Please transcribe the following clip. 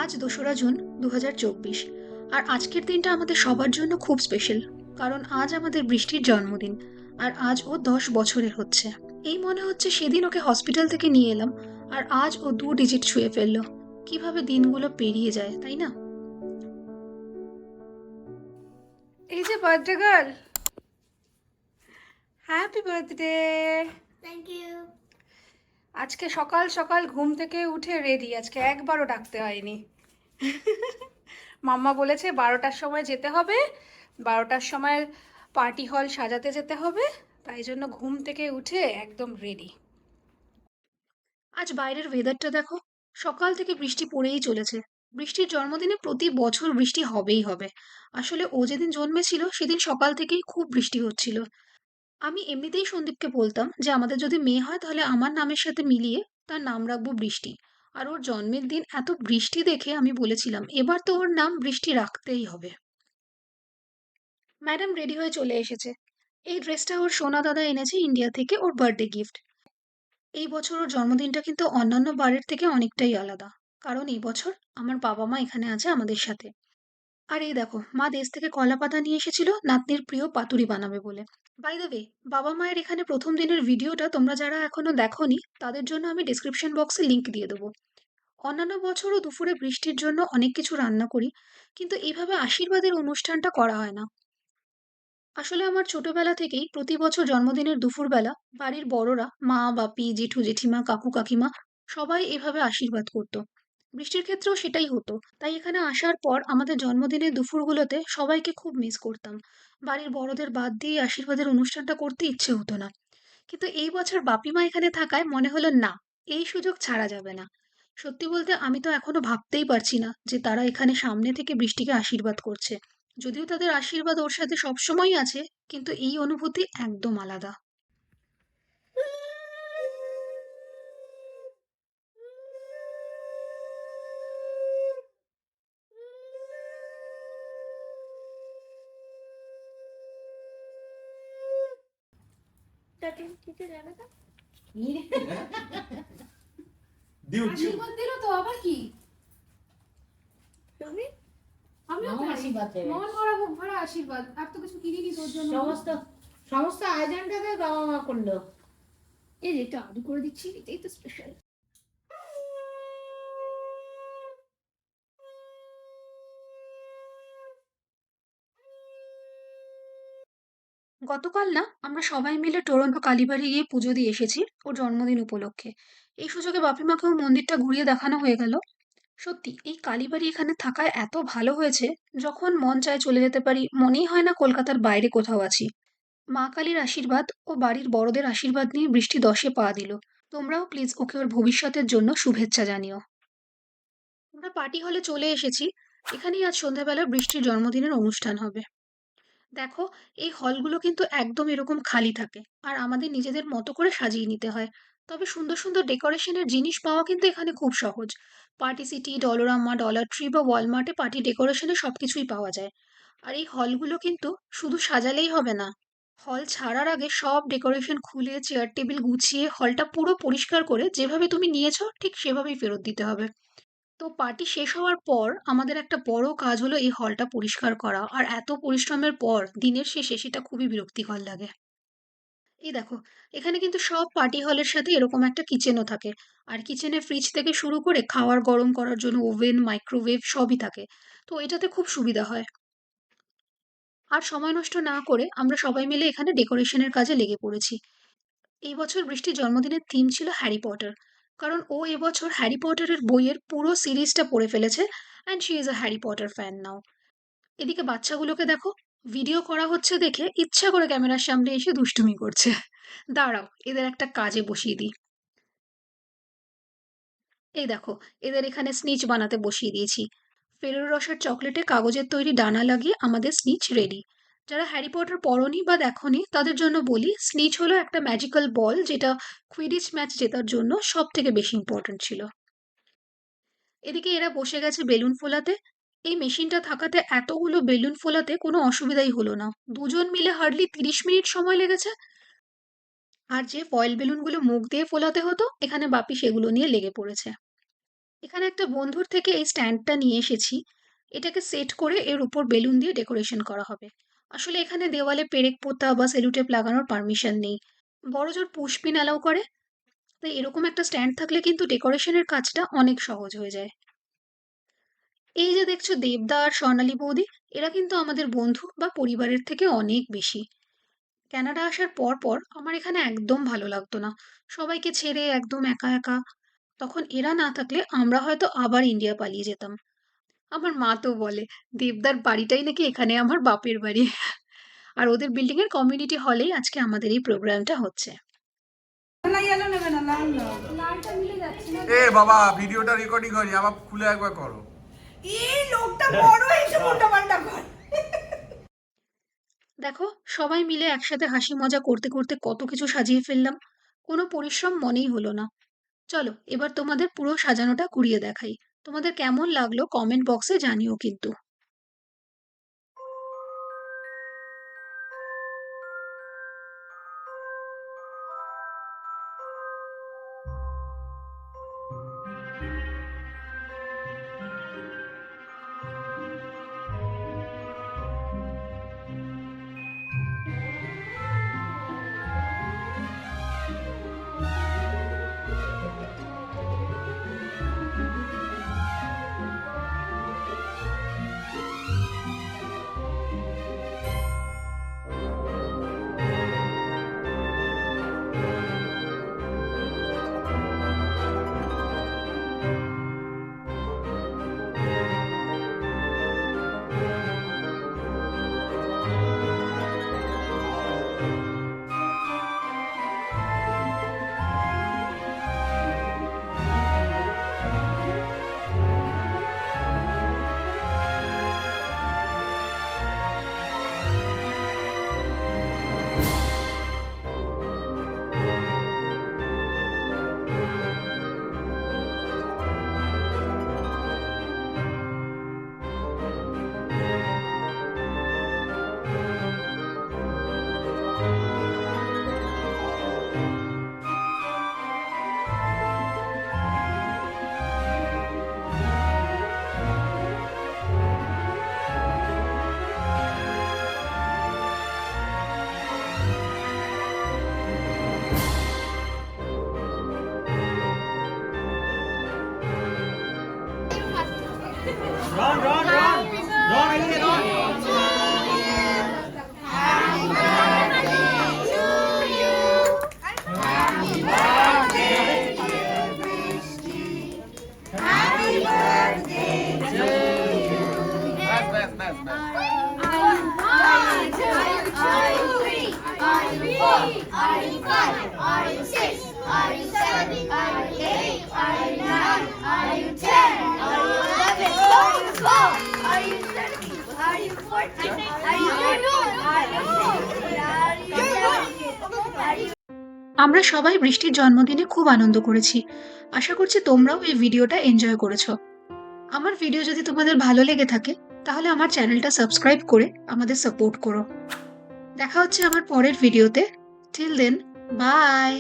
আজ ২রা জুন ২০২৪। আর আজকের দিনটা আমাদের সবার জন্য খুব স্পেশাল, কারণ আজ আমাদের বৃষ্টির জন্মদিন। আর আজ ও ১০ বছরের হচ্ছে। এই মনে হচ্ছে সেদিন ওকে হসপিটাল থেকে নিয়ে এলাম, আর আজ ও ২ ডিজিট ছুঁয়ে ফেললো। কিভাবে দিনগুলো পেরিয়ে যায়, তাই না? এই যে birthday girl, happy birthday. Thank you. আজকে সকাল সকাল ঘুম থেকে উঠে রেডি, আজকে একবারও ডাকতে হয়নি। মাম্মা বলেছে ১২টার সময় যেতে হবে, ১২টার সময় পার্টি হল সাজাতে যেতে হবে, তাই জন্য ঘুম থেকে উঠে একদম রেডি। আজ বাইরের ওয়েদারটা দেখো, সকাল থেকে বৃষ্টি পড়েই চলেছে। বৃষ্টির জন্মদিনে প্রতি বছর বৃষ্টি হবেই হবে। আসলে ও যেদিন জন্মেছিল সেদিন সকাল থেকেই খুব বৃষ্টি হচ্ছিল। আমি এমনিতেই সন্দীপকে বলতাম যে আমাদের যদি মেয়ে হয় তাহলে আমার নামের সাথে মিলিয়ে তার নাম রাখবো বৃষ্টি। আর ওর জন্মের দিন এত বৃষ্টি দেখে আমি বলেছিলাম এবার তো ওর নাম বৃষ্টি রাখতেই হবে। ম্যাডাম রেডি হয়ে চলে এসেছে। এই ড্রেসটা ওর সোনা দাদা এনেছে ইন্ডিয়া থেকে, ওর বার্থডে গিফট। এই বছর ওর জন্মদিনটা কিন্তু অন্যান্য বারের থেকে অনেকটাই আলাদা, কারণ এই বছর আমার বাবা মা এখানে আছে আমাদের সাথে। আর এই দেখো, মা দেশ থেকে কলা পাতা নিয়ে এসেছিল নাতনির প্রিয় পাতুরি বানাবে বলে। বাই দ্য ওয়ে, বাবা মায়ের এখানে প্রথম দিনের ভিডিওটা তোমরা যারা এখনো দেখোনি তাদের জন্য আমি ডিসক্রিপশন বক্সে লিংক দিয়ে দেবো। অন্যান্য বছরও দুপুরে বৃষ্টির জন্য অনেক কিছু রান্না করি, কিন্তু এইভাবে আশীর্বাদের অনুষ্ঠানটা করা হয় না। আসলে আমার ছোটবেলা থেকেই প্রতি বছর জন্মদিনের দুপুরবেলা বাড়ির বড়রা, মা, বাপি, জেঠু, জেঠিমা, কাকু, কাকিমা সবাই এভাবে আশীর্বাদ করতো। বৃষ্টির ক্ষেত্রেও সেটাই হতো। তাই এখানে আসার পর আমাদের জন্মদিনের দুপুরগুলোতে সবাইকে খুব মিস করতাম। বাড়ির বড়দের বাদ দিয়ে আশীর্বাদের অনুষ্ঠানটা করতে ইচ্ছে হতো না। কিন্তু এই বছর বাপিমা এখানে থাকায় মনে হলো না, এই সুযোগ ছাড়া যাবে না। সত্যি বলতে আমি তো এখনো ভাবতেই পারছি না যে তারা এখানে সামনে থেকে বৃষ্টিকে আশীর্বাদ করছে। যদিও তাদের আশীর্বাদ ওর সাথে সবসময়ই আছে, কিন্তু এই অনুভূতি একদম আলাদা। আশীর্বাদ দিল তো আবার কি? তুমি আমিও আমার তাই। আশীর্বাদ দেবে। মন ভরা বুক ভরা আশীর্বাদ। আর তো কিছু কিনিনি তোর জন্য। সমস্ত সমস্ত আয়োজনটাকে বাবা মা করলো। এই যে একটু আদু করে দিচ্ছি, এটাই তো স্পেশাল। গতকাল না আমরা সবাই মিলে টরন্টো কালীবাড়ি গিয়ে পুজো দিয়ে এসেছি ওর জন্মদিন উপলক্ষে। এই সুযোগে বাপিমাকেও মন্দিরটা ঘুরিয়ে দেখানো হয়ে গেল। সত্যি এই কালীবাড়ি এখানে থাকায় এত ভালো হয়েছে, যখন মন চায় চলে যেতে পারি, মনেই হয় না কলকাতার বাইরে কোথাও আছি। মা কালীর আশীর্বাদ ও বাড়ির বড়দের আশীর্বাদ নিয়ে বৃষ্টি ১০-এ পা দিল। তোমরাও প্লিজ ওকে ওর ভবিষ্যতের জন্য শুভেচ্ছা জানিও। আমরা পার্টি হলে চলে এসেছি। এখানেই আজ সন্ধ্যাবেলা বৃষ্টির জন্মদিনের অনুষ্ঠান হবে। দেখো, এই হলগুলো কিন্তু একদম এরকম খালি থাকে, আর আমাদের নিজেদের মতো করে সাজিয়ে নিতে হয়। তবে সুন্দর সুন্দর ডেকোরেশনের জিনিস পাওয়া কিন্তু এখানে খুব সহজ। পার্টি সিটি, ডলোরামা, ডলার ট্রি বা ওয়ালমার্টে পার্টি ডেকোরেশনের সবকিছুই পাওয়া যায়। আর এই হলগুলো কিন্তু শুধু সাজালেই হবে না, হল ছাড়ার আগে সব ডেকোরেশন খুলে চেয়ার টেবিল গুছিয়ে হলটা পুরো পরিষ্কার করে যেভাবে তুমি নিয়েছো ঠিক সেভাবেই ফেরত দিতে হবে। তো পার্টি শেষ হওয়ার পর আমাদের একটা বড় কাজ হলো এই হলটা পরিষ্কার করা, আর এত পরিশ্রমের পর দিনের শেষে সেটা খুবই বিরক্তিকর লাগে। এই দেখো, এখানে কিন্তু সব পার্টি হলের সাথে এরকম একটা কিচেনও থাকে। আর কিচেনে ফ্রিজ থেকে শুরু করে খাবার গরম করার জন্য ওভেন, মাইক্রোওয়েভ সবই থাকে। তো এটাতে খুব সুবিধা হয়। আর সময় নষ্ট না করে আমরা সবাই মিলে এখানে ডেকোরেশনের কাজে লেগে পড়েছি। এই বছর বৃষ্টির জন্মদিনের থিম ছিল হ্যারি পটার, কারণ ও এবছর হ্যারি পটারের বইয়ের পুরো সিরিজটা পড়ে ফেলেছে, and she is a Harry Potter fan now. এদিকে বাচ্চাগুলোকে দেখো, ভিডিও করা হচ্ছে দেখে ইচ্ছা করে ক্যামেরার সামনে এসে দুষ্টুমি করছে। দাঁড়াও, এদের একটা কাজে বসিয়ে দিই। এই দেখো, এদের এখানে স্নিচ বানাতে বসিয়ে দিয়েছি। ফেরোর রসার চকলেটে কাগজের তৈরি ডানা লাগিয়ে আমাদের স্নিচ রেডি। যারা হ্যারি পটার পড়োনি বা দেখোনি তাদের জন্য বলি, স্নিচ হলো একটা ম্যাজিক্যাল বল যেটা কুইডিচ ম্যাচ জেতার জন্য সব থেকে বেশি ইম্পর্ট্যান্ট ছিল। এদিকে এরা বসে গেছে বেলুন ফোলাতে। এই মেশিনটা থাকাতে এতগুলো বেলুন ফোলাতে কোনো অসুবিধাই হলো না। দুজন মিলে হার্ডলি ৩০ মিনিট সময় লেগেছে। আর যে ফয়েল বেলুনগুলো মুখ দিয়ে ফোলাতে হতো, এখানে বাপি সেগুলো নিয়ে লেগে পড়েছে। এখানে একটা বন্ধুর থেকে এই স্ট্যান্ডটা নিয়ে এসেছি। এটাকে সেট করে এর উপর বেলুন দিয়ে ডেকোরেশন করা হবে। আসলে এখানে দেওয়ালে পেরেক পোতা বা সেলুটেপ লাগানোর পারমিশন নেই। বড়জোর পুশপিন অ্যালাউ করে। তাই এরকম একটা স্ট্যান্ড থাকলে কিন্তু ডেকোরেশনের কাজটা অনেক সহজ হয়ে যায়। এই যে দেখছো দেবদা আর স্বর্ণালী বৌদি, এরা কিন্তু আমাদের বন্ধু বা পরিবারের থেকে অনেক বেশি। কানাডা আসার পর পর আমার এখানে একদম ভালো লাগতো না, সবাইকে ছেড়ে একদম একা একা। তখন এরা না থাকলে আমরা হয়তো আবার ইন্ডিয়া পালিয়ে যেতাম। আমার মা তো বলে দেবদার বাড়িটাই নাকি এখানে আমার বাপের বাড়ি। আর ওদের বিল্ডিং এর কমিউনিটি হলেই আজকে আমাদের এই প্রোগ্রামটা হচ্ছে। লালটা মিলে যাচ্ছে না। এ বাবা ভিডিওটা রেকর্ডিং হয়নি, আবার খুলে একবার করো। এই লোকটা বড় এসে উল্টাপাল্টা করে। দেখো সবাই মিলে একসাথে হাসি মজা করতে করতে কত কিছু সাজিয়ে ফেললাম, কোনো পরিশ্রম মনেই হলো না। চলো এবার তোমাদের পুরো সাজানোটা ঘুরিয়ে দেখাই। তোমাদের কেমন লাগলো কমেন্ট বক্সে জানিও কিন্তু। আমরা সবাই বৃষ্টির জন্মদিনে খুব আনন্দ করেছি। আশা করছি তোমরাও এই ভিডিওটা এনজয় করেছো। আমার ভিডিও যদি তোমাদের ভালো লেগে থাকে তাহলে আমার চ্যানেলটা সাবস্ক্রাইব করে আমাদের সাপোর্ট করো। দেখা হচ্ছে আমার পরের ভিডিওতে। Till then, by.